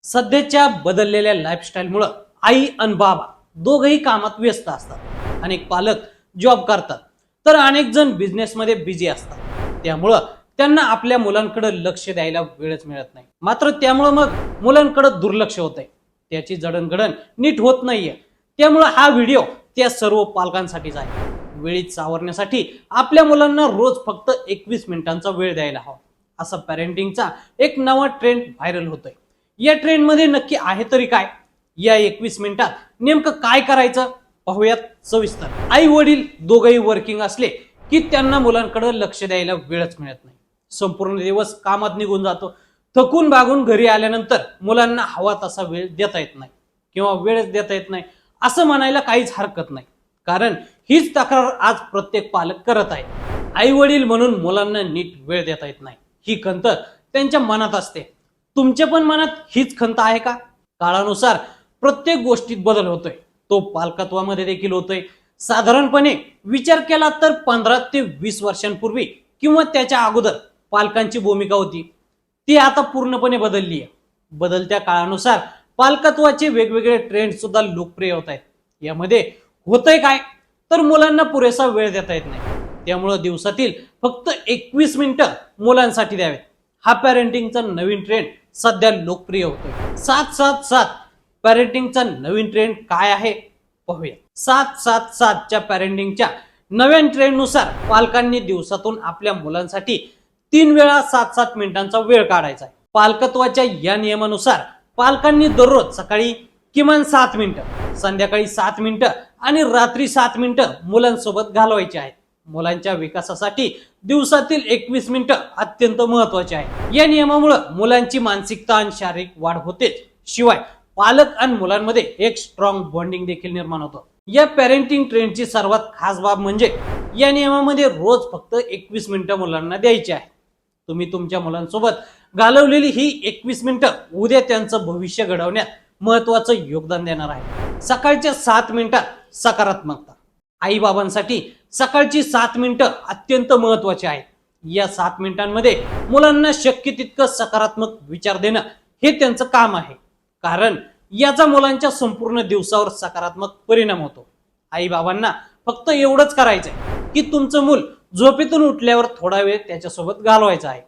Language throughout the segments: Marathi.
सध्याच्या बदललेल्या लाईफस्टाईलमुळे आई आणि बाबा दोघेही कामात व्यस्त असतात. अनेक पालक जॉब करतात तर अनेक जण बिझनेसमध्ये बिझी असतात. त्यामुळं त्यांना आपल्या मुलांकडे लक्ष द्यायला वेळच मिळत नाही. मात्र त्यामुळे मग मुलांकडे दुर्लक्ष होत आहे, त्याची जडणघडण नीट होत नाहीये. त्यामुळे हा व्हिडिओ त्या सर्व पालकांसाठीच आहे. वेळीच सावरण्यासाठी आपल्या मुलांना रोज फक्त 21 मिनिटांचा वेळ द्यायला हवा, असा पॅरेंटिंगचा एक नवा ट्रेंड व्हायरल होतोय. या ट्रेंड मध्ये नक्की आहे तरी काय? या 21 मिनिटात नेमकं काय करायचं पाहूयात सविस्तर. आई वडील दोघेही वर्किंग असले की त्यांना मुलांकडे लक्ष द्यायला वेळच मिळत नाही. संपूर्ण दिवस कामात निघून जातो. थकून बागून घरी आल्यानंतर मुलांना हवा तसा वेळ देता येत नाही किंवा वेळच देता येत नाही असं म्हणायला काहीच हरकत नाही. कारण हीच तक्रार आज प्रत्येक पालक करत आहे. आई वडील म्हणून मुलांना नीट वेळ देता येत नाही, ही खंत त्यांच्या मनात असते. तुमच्या पण मनात हीच खंत आहे का? काळानुसार प्रत्येक गोष्टीत बदल होतोय, तो पालकत्वामध्ये देखील होतोय. साधारणपणे विचार केला तर 15 ते 20 वर्षांपूर्वी किंवा त्याच्या अगोदर पालकांची भूमिका होती ती आता पूर्णपणे बदलली आहे. बदलत्या काळानुसार पालकत्वाचे वेगवेगळे ट्रेंड सुद्धा लोकप्रिय होत आहेत. यामध्ये होतंय काय तर मुलांना पुरेसा वेळ देता येत नाही. त्यामुळे दिवसातील फक्त 21 मिनिटं मुलांसाठी द्यावेत, हा पॅरेंटिंगचा नवीन ट्रेंड सध्या लोकप्रिय होतोय. 7-7-7 पॅरेंटिंगचा नवीन ट्रेंड काय आहे पाहूया. 7-7-7 पॅरेंटिंगच्या नव्या ट्रेंडनुसार पालकांनी दिवसातून आपल्या मुलांसाठी 3 वेळा 7-7 मिनिटांचा वेळ काढायचा आहे. पालकत्वाच्या या नियमानुसार पालकांनी दररोज सकाळी किमान 7 मिनिटं, संध्याकाळी 7 मिनिटं आणि रात्री 7 मिनिटं मुलांसोबत घालवायची आहेत. मुलांच्या विकासासाठी दिवसातील 21 मिनिटं अत्यंत महत्वाचे आहे. या नियमामुळे मुलांची मानसिकता आणि शारीरिक वाढ होतेच, शिवाय पालक आणि मुलांमध्ये एक स्ट्रॉंग बॉन्डिंग देखील निर्माण होतं. या पॅरेंटिंग ट्रेंडची सर्वात खास बाब म्हणजे या नियमामध्ये रोज फक्त 21 मिनिटं मुलांना द्यायची आहे. तुम्ही तुमच्या मुलांसोबत घालवलेली ही 21 मिनिटं उद्या त्यांचं भविष्य घडवण्यात महत्वाचं योगदान देणार आहे. सकाळच्या 7 मिनिटात सकारात्मकता. आई बाबांसाठी सकाळची 7 मिनिटं अत्यंत महत्वाची आहेत. या 7 मिनिटांमध्ये मुलांना शक्य तितकं सकारात्मक विचार देणं हे त्यांचं काम आहे, कारण याचा मुलांच्या संपूर्ण दिवसावर सकारात्मक परिणाम होतो. आई बाबांना फक्त एवढंच करायचंय की तुमचं मूल झोपेतून उठल्यावर थोडा वेळ त्याच्यासोबत घालवायचा आहे.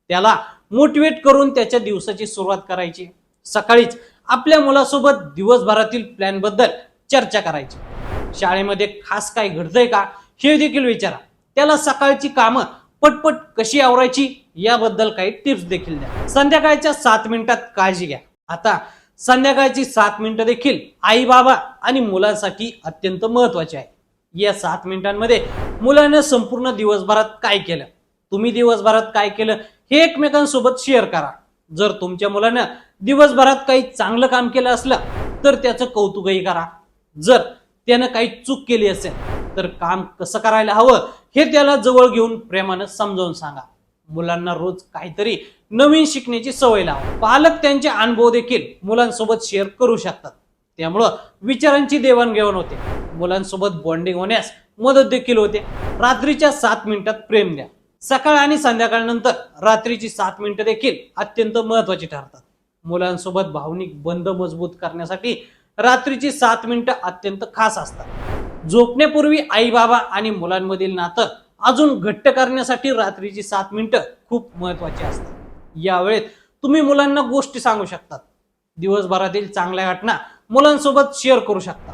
त्याला मोटिवेट करून त्याच्या दिवसाची सुरुवात करायची. सकाळीच आपल्या मुलासोबत दिवसभरातील प्लॅन बद्दल चर्चा करायची. शाळेमध्ये खास काय घडतंय का हे देखील विचारा. त्याला सकाळची कामं पटपट कशी आवरायची याबद्दल काही टिप्स देखील द्या. संध्याकाळच्या 7 मिनिटात काळजी घ्या. आता संध्याकाळची 7 मिनिटं देखील आई बाबा आणि मुलांसाठी अत्यंत महत्वाची आहे. या 7 मिनिटांमध्ये मुलांना संपूर्ण दिवसभरात काय केलं, तुम्ही दिवसभरात काय केलं हे एकमेकांसोबत शेअर करा. जर तुमच्या मुलानं दिवसभरात काही चांगलं काम केलं असलं तर त्याचं कौतुकही करा. जर त्यानं काही चूक केली असेल तर काम कसं करायला हवं हे त्याला जवळ घेऊन प्रेमानं समजावून सांगा. मुलांना रोज काहीतरी नवीन शिकण्याची सवय लावा. पालक त्यांचे अनुभव देखील मुलांसोबत शेअर करू शकतात. त्यामुळं विचारांची देवाणघेवाण होते, मुलांसोबत बॉन्डिंग होण्यास मदत देखील होते. रात्रीच्या 7 मिनिटात प्रेम द्या. सकाळ आणि संध्याकाळनंतर रात्रीची 7 मिनिटं देखील अत्यंत महत्वाची ठरतात. मुलांसोबत भावनिक बंध मजबूत करण्यासाठी रात्रीची 7 मिनिटं अत्यंत खास असतात. झोपण्यापूर्वी आई बाबा आणि मुलांमधील नातं अजून घट्ट करण्यासाठी रात्रीची 7 मिनिटं खूप महत्वाची असतात. यावेळेत तुम्ही मुलांना गोष्टी सांगू शकतात. दिवसभरातील चांगल्या घटना मुलांसोबत शेअर करू शकता.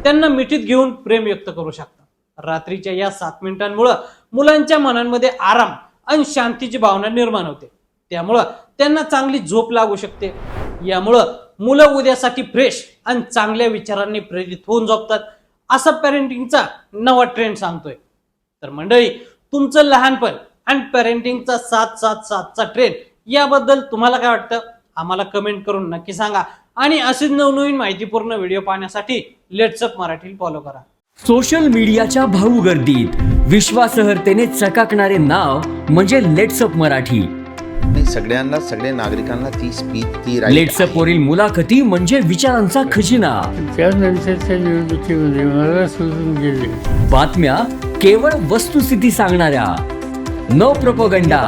त्यांना मिठीत घेऊन प्रेम व्यक्त करू शकता. रात्रीच्या या 7 मिनिटांमुळे मुलांच्या मनांमध्ये आराम आणि शांतीची भावना निर्माण होते. त्यामुळं त्यांना चांगली झोप लागू शकते. यामुळं मुलं उद्यासाठी फ्रेश आणि चांगल्या विचारांनी प्रेरित होऊन झोपतात, असा पॅरेंटिंगचा नवा ट्रेंड सांगतोय. तर मंडळी, तुमचं लहानपण आणि पॅरेंटिंगचा 7-7-7चा ट्रेंड याबद्दल तुम्हाला काय वाटतं आम्हाला कमेंट करून नक्की सांगा. आणि असेच नवनवीन माहितीपूर्ण व्हिडिओ पाहण्यासाठी लेट्स अप मराठी फॉलो करा. सोशल मीडियाच्या भाऊ गर्दीत विश्वासार्हतेने चकाकणारे नाव म्हणजे लेट्स अप मराठी. सगळ्यांना, सगळ्या नागरिकांना ती स्पीच, ती लेट्स अप वरील मुलाखती म्हणजे विचारांचा खजिना. त्यानंतरच्या निवडणुकीमध्ये मला सोडून गेले. बातम्या केवळ वस्तुस्थिती सांगणाऱ्या, न प्रोपगंडा,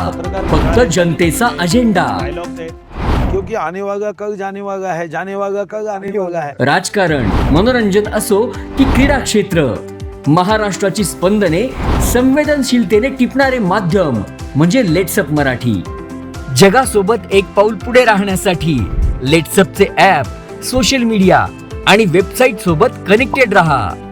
फक्त जनतेचा अजेंडा. जो कि आने वाला कल जाने वाला है, जाने वाला कल आने वाला है. राजकारण, मनोरंजन असो की क्रीडा क्षेत्र, महाराष्ट्राची स्पंदने संवेदनशीलतेने टिपणारे माध्यम म्हणजे लेट्सअप मराठी. जगासोबत एक पाऊल पुढे राहण्यासाठी लेट्सअपचे ॲप, सोशल मीडिया आणि वेबसाईट सोबत कनेक्टेड रहा.